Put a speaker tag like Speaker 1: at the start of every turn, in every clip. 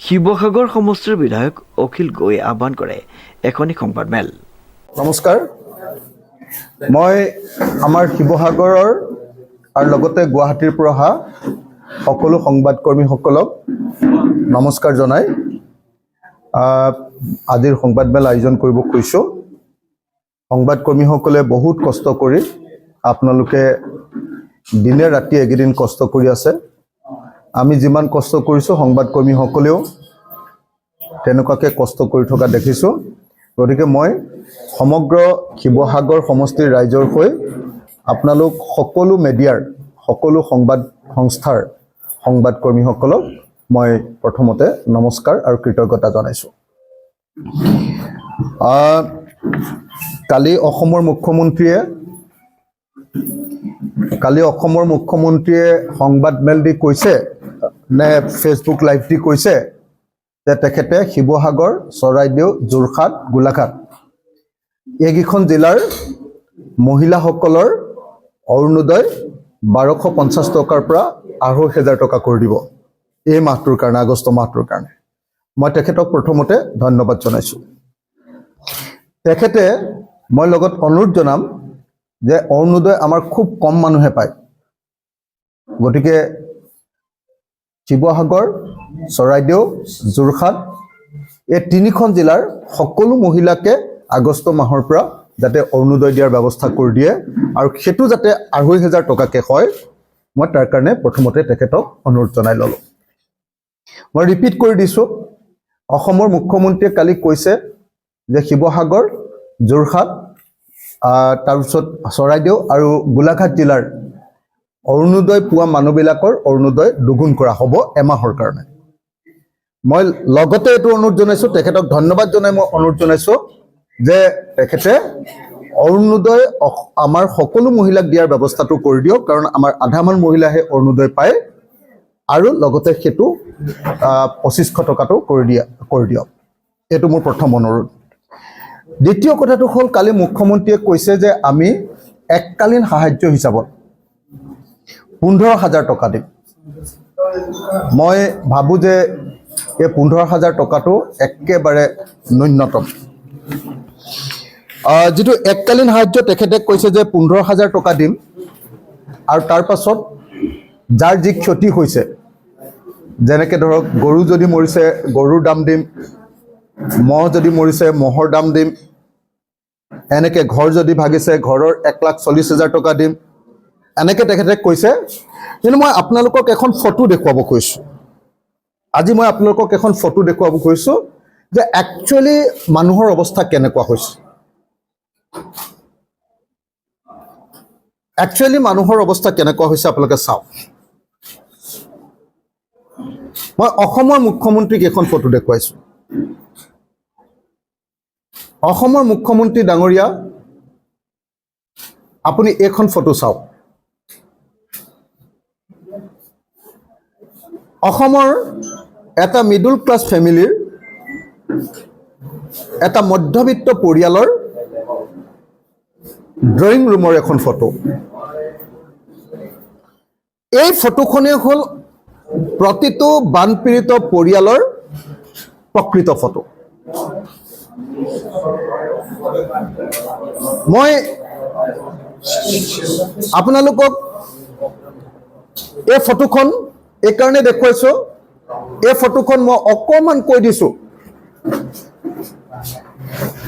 Speaker 1: শিৱসাগৰ সমষ্টিৰ বিধায়ক অখিল গগৈয়ে আহ্বান কৰে এখনি সংবাদমেল।
Speaker 2: নমস্কাৰ, মই আমাৰ শিৱসাগৰৰ আৰু লগতে গুৱাহাটীৰ পৰা অহা সকলো সংবাদকৰ্মীসকলক নমস্কাৰ জনাই আজিৰ সংবাদমেল আয়োজন কৰিব খুজিছোঁ। সংবাদকৰ্মীসকলে বহুত কষ্ট কৰি আপোনালোকে দিনে ৰাতি একেদিন কষ্ট কৰি আছে। আমি যিমান কষ্ট কৰিছোঁ সংবাদকৰ্মীসকলেও তেনেকুৱাকৈ কষ্ট কৰি থকা দেখিছোঁ। গতিকে মই সমগ্ৰ শিৱসাগৰ সমষ্টিৰ ৰাইজৰ হৈ আপোনালোক সকলো মিডিয়াৰ সকলো সংবাদ সংস্থাৰ সংবাদকৰ্মীসকলক মই প্ৰথমতে নমস্কাৰ আৰু কৃতজ্ঞতা জনাইছোঁ। কালি অসমৰ মুখ্যমন্ত্ৰীয়ে সংবাদমেল দি কৈছে নে ফেচবুক লাইভ দি কৈছে যে তেখেতে শিৱসাগৰ, চৰাইদেউ, যোৰহাট, গোলাঘাট এইকেইখন জিলাৰ মহিলাসকলৰ অৰুণোদয় 1250 টকাৰ পৰা 2500 টকা কৰি দিব এই মাহটোৰ কাৰণে, আগষ্ট মাহটোৰ কাৰণে। মই তেখেতক প্ৰথমতে ধন্যবাদ জনাইছোঁ। তেখেতে মই লগত অনুৰোধ জনাম যে অৰুণোদয় আমাৰ খুব কম মানুহে পায়। গতিকে শিৱসাগৰ, চৰাইদেউ, যোৰহাট এই তিনিখন জিলাৰ সকলো মহিলাকে আগষ্ট মাহৰ পৰা যাতে অৰুণোদয় দিয়াৰ ব্যৱস্থা কৰি দিয়ে আৰু সেইটো যাতে 2500 টকাকৈ হয়, মই তাৰ কাৰণে প্ৰথমতে তেখেতক অনুৰোধ জনাই ল'লোঁ। মই ৰিপিট কৰি দিছোঁ, অসমৰ মুখ্যমন্ত্ৰীয়ে কালি কৈছে যে শিৱসাগৰ, যোৰহাট, তাৰপিছত চৰাইদেউ আৰু গোলাঘাট জিলাৰ অৰুণোদয় পোৱা মানুহবিলাকৰ অৰুণোদয় দুগুণ কৰা হ'ব এমাহৰ কাৰণে। মই লগতে এইটো অনুৰোধ জনাইছোঁ, তেখেতক ধন্যবাদ জনাই মই অনুৰোধ জনাইছোঁ যে তেখেতে অৰুণোদয় আমাৰ সকলো মহিলাক দিয়াৰ ব্যৱস্থাটো কৰি দিয়ক, কাৰণ আমাৰ আধামান মহিলাহে অৰুণোদয় পায়, আৰু লগতে সেইটো 2500 টকাটো কৰি দিয়ক। এইটো মোৰ প্ৰথম অনুৰোধ। দ্বিতীয় কথাটো হ'ল, কালি মুখ্যমন্ত্ৰীয়ে কৈছে যে আমি এককালীন সাহায্য হিচাপত 15,000 টকা দিম। মই ভাবোঁ যে এই 15,000 টকাটো একেবাৰে ন্যূনতম। যিটো এককালীন সাহায্য তেখেতে কৈছে যে 15,000 টকা দিম, আৰু তাৰ পাছত যাৰ যি ক্ষতি হৈছে, যেনেকৈ ধৰক গৰু যদি মৰিছে গৰুৰ দাম দিম, মহ যদি মৰিছে মহৰ দাম দিম, এনেকৈ ঘৰ যদি ভাগিছে ঘৰৰ 1,40,000 টকা দিম, এনেকৈ তেখেতে কৈছে। কিন্তু মই আপোনালোকক এখন ফটো দেখুৱাব খুজিছোঁ। আজি মই আপোনালোকক এখন ফটো দেখুৱাব খুজিছোঁ যে একচুৱেলি মানুহৰ অৱস্থা কেনেকুৱা হৈছে। আপোনালোকে চাওক। মই অসমৰ মুখ্যমন্ত্ৰীক এখন ফটো দেখুৱাইছোঁ। অসমৰ মুখ্যমন্ত্ৰী ডাঙৰীয়া, আপুনি এইখন ফটো চাওক। অসমৰ এটা মিডল ক্লাছ ফেমিলিৰ, এটা মধ্যবিত্ত পৰিয়ালৰ ড্ৰয়িং ৰুমৰ এখন ফটো। এই ফটোখনেই হ'ল প্ৰতিটো বানপীড়িত পৰিয়ালৰ প্ৰকৃত ফটো। মই আপোনালোকক এই ফটোখন এইকাৰণে দেখুৱাইছোঁ, এই ফটোখন মই অকণমান কৈ দিছোঁ।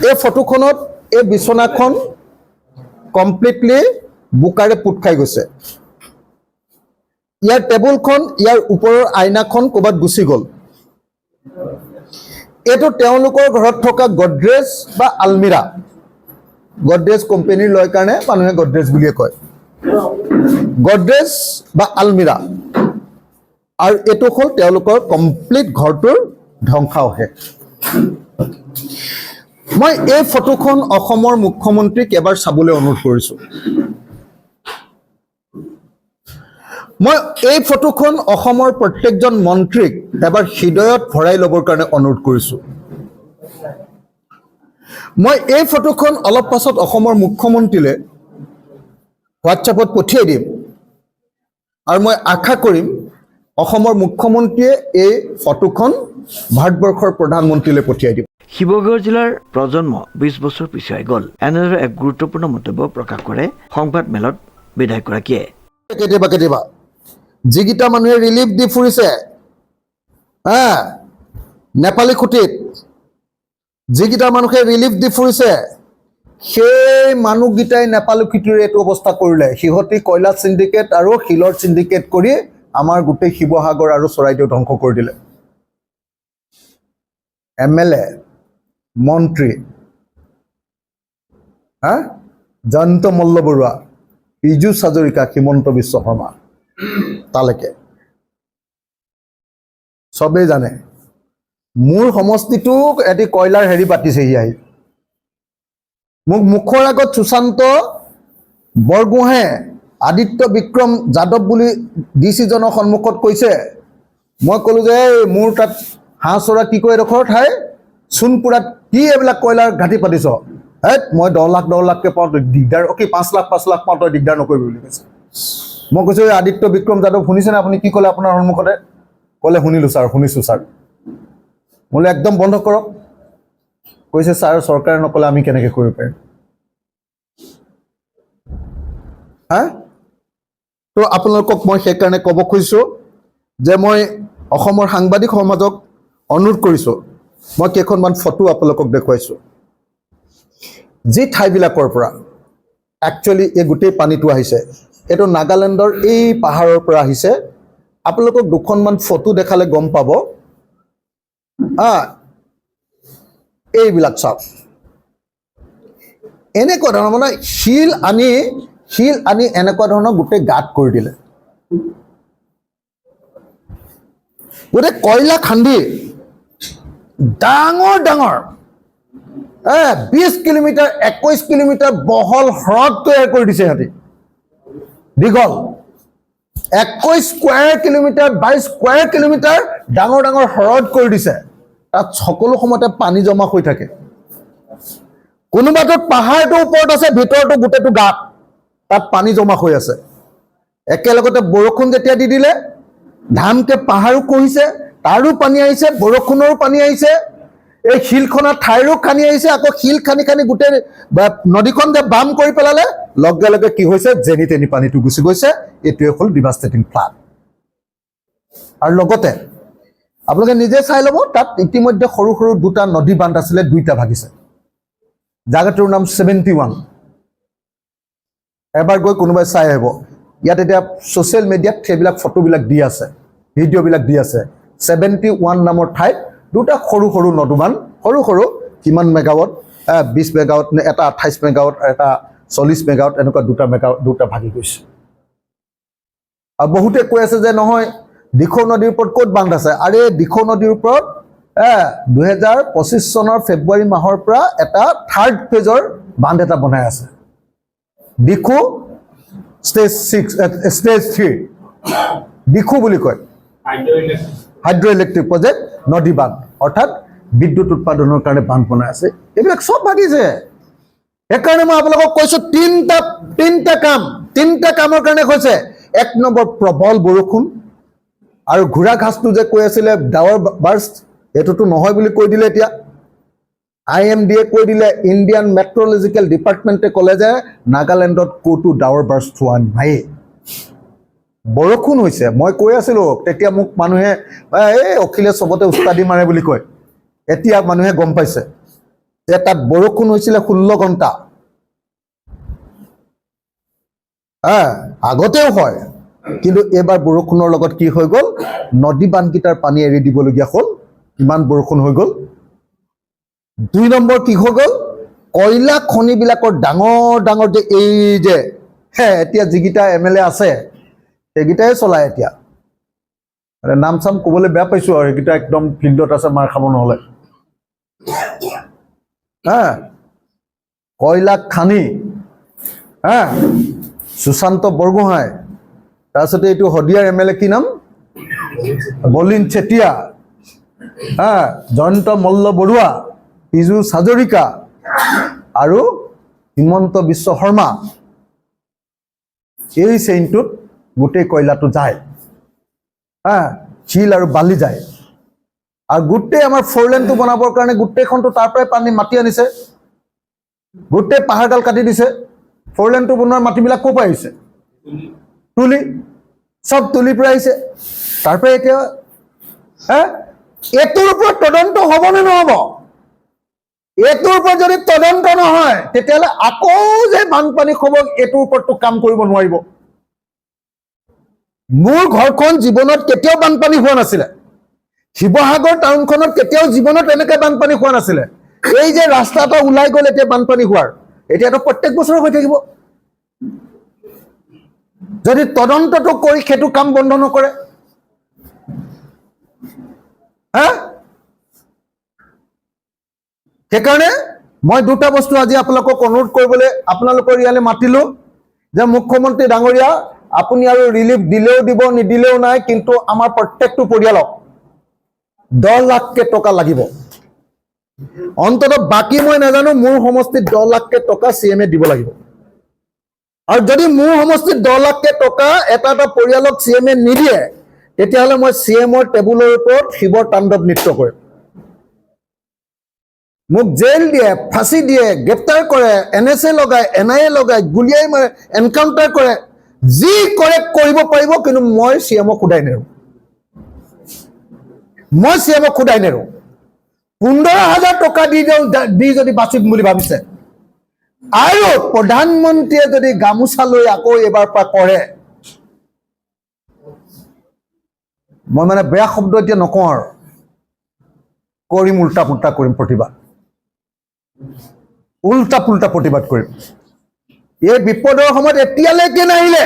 Speaker 2: এই ফটোখনত এই বিচনাখন কমপ্লিটলি বোকাৰে পোত খাই গৈছে। ইয়াৰ টেবুলখন, ইয়াৰ ওপৰৰ আইনাখন ক'ৰবাত গুচি গ'ল। এইটো তেওঁলোকৰ ঘৰত থকা গডৰেজ বা আলমিৰা। গডৰেজ কোম্পানীৰ লয় কাৰণে মানুহে গডৰেজ বুলিয়ে কয়। গডৰেজ বা আলমিৰা, আৰু এইটো হ'ল তেওঁলোকৰ কমপ্লিট ঘৰটোৰ ধ্বংসাৱশেষ। মই এই ফটোখন অসমৰ মুখ্যমন্ত্ৰীক এবাৰ চাবলৈ অনুৰোধ কৰিছোঁ। মই এই ফটোখন অসমৰ প্ৰত্যেকজন মন্ত্ৰীক এবাৰ হৃদয়ত ভৰাই ল'বৰ কাৰণে অনুৰোধ কৰিছোঁ। মই এই ফটোখন অলপ পাছত অসমৰ মুখ্যমন্ত্ৰীলৈ হোৱাটছএপত পঠিয়াই দিম, আৰু মই আশা কৰিম অসমৰ মুখ্যমন্ত্ৰীয়ে এই ফটোখন ভাৰতবৰ্ষৰ প্ৰধানমন্ত্ৰীলৈ পঠিয়াই দিব।
Speaker 1: শিৱসাগৰ জিলাৰ প্ৰজন্ম 20 বছৰ পিছুৱাই গ'ল। এনেদৰে এক গুৰুত্বপূৰ্ণ মন্তব্য প্ৰকাশ কৰে সংবাদ মেলত বিধায়কগৰাকীয়ে।
Speaker 2: কেতিয়াবা যিকেইটা মানুহে ৰিলিফ দি ফুৰিছে নেপালী খুঁটিত, যিকেইটা মানুহে ৰিলিফ দি ফুৰিছে সেই মানুহকেইটাই নেপালী খুঁটিৰ এইটো অৱস্থা কৰিলে। সিহঁতি কয়লা চিণ্ডিকেট আৰু শিলৰ চিণ্ডিকেট কৰি আমাৰ গোটেই শিৱসাগৰ আৰু চৰাইদেউ ধ্বংস কৰি দিলে। MLA, মন্ত্ৰী, জয়ন্ত মল্ল বৰুৱা, পীযুষ হাজৰিকা, হিমন্ত বিশ্ব শৰ্মা, তালৈকে চবেই জানে মোৰ সমষ্টিটো এটি কয়লাৰ হেৰি পাতিছেহি আহি। মোক মুখৰ আগত সুশান্ত বৰগোহাঁয়ে আদিত্য বিক্ৰম যাদৱ বুলি ডিচিজনৰ সন্মুখত কৈছে। মই ক'লোঁ যে মোৰ তাত হাঁহ চৰা কি কয় এডোখৰ ঠাই সোণপুৰাত কি এইবিলাক কয়লাৰ ঘাটি পাতিছ? মই 10 লাখকৈ পাওঁ, দিগদাৰ। 5 লাখ পাওঁ, তই দিগদাৰ নকৰিবি বুলি কৈছে। মই কৈছোঁ এই আদিত্য বিক্ৰম যাদৱ শুনিছেনে আপুনি? কি ক'লে আপোনাৰ সন্মুখতে? ক'লে শুনিছোঁ ছাৰ। বোলে একদম বন্ধ কৰক। কৈছে ছাৰ চৰকাৰে নক'লে আমি কেনেকৈ কৰিব পাৰিম? তো আপোনালোকক মই সেইকাৰণে ক'ব খুজিছোঁ যে মই অসমৰ সাংবাদিক সমাজক অনুৰোধ কৰিছোঁ। মই কেইখনমান ফটো আপোনালোকক দেখুৱাইছোঁ। যি ঠাইবিলাকৰ পৰা একচুৱেলি এই গোটেই পানীটো আহিছে, এইটো নাগালেণ্ডৰ এই পাহাৰৰ পৰা আহিছে। আপোনালোকক দুখনমান ফটো দেখালে গম পাব। এইবিলাক চাওক, এনেকুৱা ধৰণৰ মানে শিল আনি এনেকুৱা ধৰণৰ গোটেই গাঁত কৰি দিলে। গোটেই কয়লা খান্দি ডাঙৰ 20 কিলোমিটাৰ 21 কিলোমিটাৰ বহল হ্ৰদ তৈয়াৰ কৰি দিছে সিহঁতি। দীঘল 21 স্কোৱাৰ কিলোমিটাৰ 22 স্কোৱাৰ কিলোমিটাৰ ডাঙৰ হ্ৰদ কৰি দিছে। তাত সকলো সময়তে পানী জমা হৈ থাকে। কোনোবাটোত পাহাৰটোৰ ওপৰত আছে, ভিতৰতো গোটেইটো গাঁত, তাত পানী জমা হৈ আছে। একেলগতে বৰষুণ যেতিয়া দি দিলে ধামকে পাহাৰো খহিছে, তাৰো পানী আহিছে, বৰষুণৰো পানী আহিছে। এই শিল খনা ঠাইৰো খান্দি আহিছে, আকৌ শিল খান্দি গোটেই নদীখন যে বাম কৰি পেলালে, লগে লগে কি হৈছে, যেনি তেনি পানীটো গুচি গৈছে। এইটোৱে হ'ল ডিভাষ্টেটিং ফ্লাড। আৰু লগতে আপোনালোকে নিজে চাই ল'ব, তাত ইতিমধ্যে সৰু দুটা নদী বান্ধ আছিলে, দুইটা ভাগিছে। জাগাটোৰ নাম 71। এবাৰ গৈ কোনোবাই চাই আহিব। ইয়াত এতিয়া ছ'চিয়েল মিডিয়াত সেইবিলাক ফটোবিলাক দি আছে, ভিডিঅ'বিলাক দি আছে। 71 নামৰ ঠাইত দুটা সৰু নদীবান্ধ, সৰু কিমান মেগাৱাট, 20 মেগাৱাট, এটা 28 মেগাৱাট, এটা 40 মেগাৱাট, এনেকুৱা দুটা ভাগি গৈছে। আৰু বহুতে কৈ আছে যে নহয় দিখৌ নদীৰ ওপৰত ক'ত বান্ধ আছে? আৰে দিখৌ নদীৰ ওপৰত 2025 চনৰ ফেব্ৰুৱাৰী মাহৰ পৰা এটা 3rd ফেজৰ বান্ধ এটা বনাই আছে। দিখৌ ষ্টেজ 3 দিখৌ বুলি কয়। হাইড্ৰ ইলেক্ট্ৰিক প্ৰজেক্ট নদী বান্ধ, অৰ্থাৎ বিদ্যুৎ উৎপাদনৰ কাৰণে বান্ধ বনাই আছে। এইবিলাক চব ভাগিছে। সেইকাৰণে মই আপোনালোকক কৈছোঁ তিনিটা কামৰ কাৰণে হৈছে। 1 নম্বৰ প্ৰবল বৰষুণ, আৰু ঘোঁৰা ঘাঁচটো যে কৈ আছিলে ডাৱৰ বাৰ্ষ্ট, এইটোতো নহয় বুলি কৈ দিলে এতিয়া। IMD-য়ে কৈ দিলে, ইণ্ডিয়ান মেট্ৰলজিকেল ডিপাৰ্টমেণ্টে ক'লে যে নাগালেণ্ডত ক'তো ডাৱৰ বাৰ্ষ্ট হোৱা নাই। বৰষুণ হৈছে। মই কৈ আছিলোঁ তেতিয়া, মোক মানুহে অখিলে চবতে উস্তাদি মাৰে বুলি কয়। এতিয়া মানুহে গম পাইছে যে তাত বৰষুণ হৈছিলে 16 ঘণ্টা। আগতেও হয়, কিন্তু এইবাৰ বৰষুণৰ লগত কি হৈ গ'ল, নদী বান্ধকেইটাৰ পানী এৰি দিবলগীয়া হ'ল। ইমান বৰষুণ হৈ গ'ল। 2 নম্বৰ কি হৈ গ'ল, কয়লা খনিবিলাকৰ ডাঙৰ যে এই যে এতিয়া যিকেইটা MLA আছে সেইকেইটাই চলায় এতিয়া। নাম চাম ক'বলৈ বেয়া পাইছোঁ, আৰু সেইকেইটা একদম ফিল্ডত আছে, মাৰ খাব নহ'লে। কয়লা খানি সুশান্ত বৰগোহাঁই, তাৰপিছতে এইটো শদিয়াৰ MLA কি নাম, বলিন চেতিয়া, জয়ন্ত মল্ল বৰুৱা, পীযুষ হাজৰিকা আৰু হিমন্ত বিশ্ব শৰ্মা। এই চেইনটোত গোটেই কয়লাটো যায়, শিল আৰু বালি যায়। আৰু গোটেই আমাৰ 4 লেনটো বনাবৰ কাৰণে গোটেইখনটো তাৰ পৰাই পানী মাটি আনিছে, গোটেই পাহাৰডাল কাটি দিছে। 4 লেনটো বনোৱাৰ মাটিবিলাক ক'ৰ পৰা আহিছে? তুলি, চব তুলিৰ পৰা আহিছে। তাৰ পৰা এতিয়া এইটোৰ ওপৰত তদন্ত হ'ব নে নহ'ব? এইটোৰ ওপৰত যদি তদন্ত নহয় তেতিয়াহ'লে আকৌ যে বানপানী হ'ব এইটোৰ ওপৰততো কাম কৰিব নোৱাৰিব। মোৰ ঘৰখন জীৱনত কেতিয়াও বানপানী হোৱা নাছিলে, শিৱসাগৰ টাউনখনত কেতিয়াও জীৱনত এনেকৈ বানপানী হোৱা নাছিলে। এই যে ৰাস্তা এটা ওলাই গ'ল এতিয়া বানপানী হোৱাৰ, এতিয়াতো প্ৰত্যেক বছৰ হৈ থাকিব যদি তদন্তটো কৰি সেইটো কাম বন্ধ নকৰে। সেইকাৰণে মই দুটা বস্তু আজি আপোনালোকক অনুৰোধ কৰিবলৈ আপোনালোকৰ ইয়ালৈ মাতিলো যে মুখ্যমন্ত্ৰী ডাঙৰীয়া, আপুনি আৰু ৰিলিফ দিলেও দিব নিদিলেও নাই, কিন্তু আমাৰ প্ৰত্যেকটো পৰিয়ালক 10 লাখকে টকা লাগিব। অন্ততঃ বাকী মই নাজানো, মোৰ সমষ্টিত 10 লাখকে টকা CMে দিব লাগিব। আৰু যদি মোৰ সমষ্টিত 10 লাখকে টকা এটা এটা পৰিয়ালক CMে নিদিয়ে তেতিয়াহ'লে মই CMৰ টেবুলৰ ওপৰত শিৱৰ তাণ্ডৱ নৃত্য কৰিম। মোক জেল দিয়ে, ফাঁচি দিয়ে, গ্ৰেপ্তাৰ কৰে, NSA লগায়, NIA লগায়, গুলিয়াই মাৰে, এনকাউণ্টাৰ কৰে, যি কৰে কৰিব পাৰিব, কিন্তু মই CMক সোধাই নেৰো। মই CMক সোধাই নেৰো। 15,000 টকা দি যদি বাচিম বুলি ভাবিছে, আৰু প্ৰধানমন্ত্ৰীয়ে যদি গামোচা লৈ আকৌ এবাৰ পৰা কৰে, মই মানে বেয়া শব্দ এতিয়া নকওঁ আৰু, কৰিম উল্টা পুল্টা কৰিম প্ৰতিবাদ, উল্টা পুল্টা প্ৰতিবাদ কৰিম। এই বিপদৰ সময়ত এতিয়ালৈকে নাহিলে।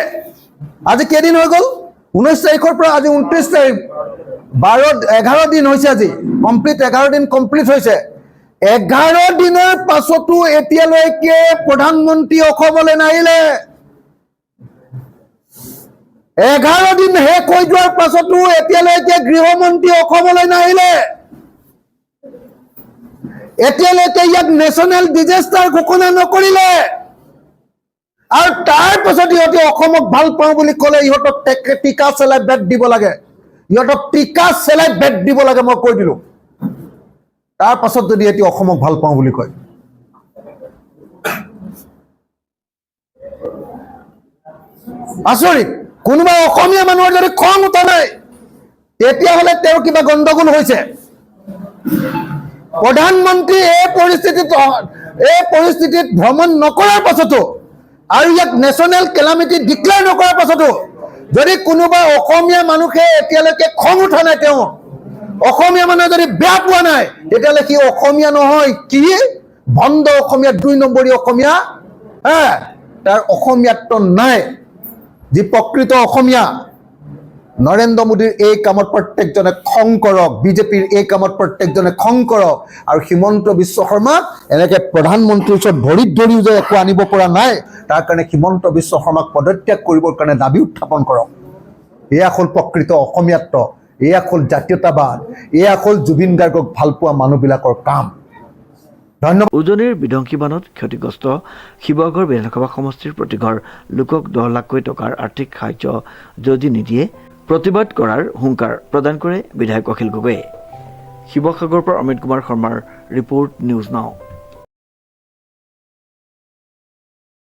Speaker 2: আজি কেইদিন হৈ গ'ল? 19 তাৰিখৰ পৰা আজি 29 তাৰিখ, 11 দিন হৈছে। আজি কমপ্লিট 11 দিন কমপ্লিট হৈছে। 11 দিনৰ পাছতো এতিয়ালৈকে প্ৰধানমন্ত্ৰী অসমলৈ নাহিলে। 11 দিন শেষ হৈ যোৱাৰ পাছতো এতিয়ালৈকে গৃহমন্ত্ৰী অসমলৈ নাহিলে। এতিয়ালৈকে ইয়াক নেশ্যনেল ডিজাষ্টাৰ ঘোষণা নকৰিলে। আৰু তাৰ পাছত ইহঁতে অসমক ভাল পাওঁ বুলি ক'লে ইহঁতক টিকা চেলাই বেট দিব লাগে, ইহঁতক টিকা চেলাই বেট দিব লাগে, মই কৈ দিলোঁ। তাৰ পাছত যদি এতিয়া অসমক ভাল পাওঁ বুলি কয়, আচৰিত। কোনোবা অসমীয়া মানুহৰ যদি খং উঠা নাই তেতিয়াহ'লে তেওঁৰ কিবা গণ্ডগোল হৈছে। প্ৰধানমন্ত্ৰী এই পৰিস্থিতিত ভ্ৰমণ নকৰাৰ পাছতো আৰু ইয়াক নেশ্যনেল কেলামিটি ডিক্লেয়াৰ নকৰাৰ পাছতো যদি কোনোবা অসমীয়া মানুহে এতিয়ালৈকে খং উঠা নাই, তেওঁ অসমীয়া মানুহে যদি বেয়া পোৱা নাই, তেতিয়াহ'লে সি অসমীয়া নহয়, কি ভণ্ড অসমীয়া, 2 নম্বৰী অসমীয়া। তাৰ অসমীয়াত্ব নাই। যি প্ৰকৃত অসমীয়া, নৰেন্দ্ৰ মোদীৰ এই কামত প্ৰত্যেকজনে খং কৰক, বিজেপিৰ এই কামত প্ৰত্যেকজনে খং কৰক। আৰু হিমন্ত বিশ্ব শৰ্মাক এনেকে প্ৰধানমন্ত্ৰীৰ ওচৰত ভৰিত ধৰিও যে একো আনিব পৰা নাই, তাৰ কাৰণে হিমন্ত বিশ্ব শৰ্মাক পদত্যাগ কৰিবৰ কাৰণে দাবী উত্থাপন কৰক। এয়া হ'ল প্ৰকৃত অসমীয়াত্ব, এয়া হ'ল জাতীয়তাবাদ, এয়া হ'ল জুবিন গাৰ্গক ভাল পোৱা মানুহবিলাকৰ কাম। ধন্যবাদ।
Speaker 1: উজনিৰ বিধ্বংসী বানত ক্ষতিগ্ৰস্ত শিৱসাগৰ বিধানসভা সমষ্টিৰ প্ৰতি ঘৰ লোকক 10 লাখকৈ টকাৰ আৰ্থিক সাহায্য যদি নিদিয়ে প্ৰতিবাদ কৰাৰ হুংকাৰ প্ৰদান কৰে বিধায়ক অখিল গগৈয়ে। শিৱসাগৰৰ পৰা অমিত কুমাৰ শৰ্মাৰ ৰিপৰ্ট, নিউজ নাও।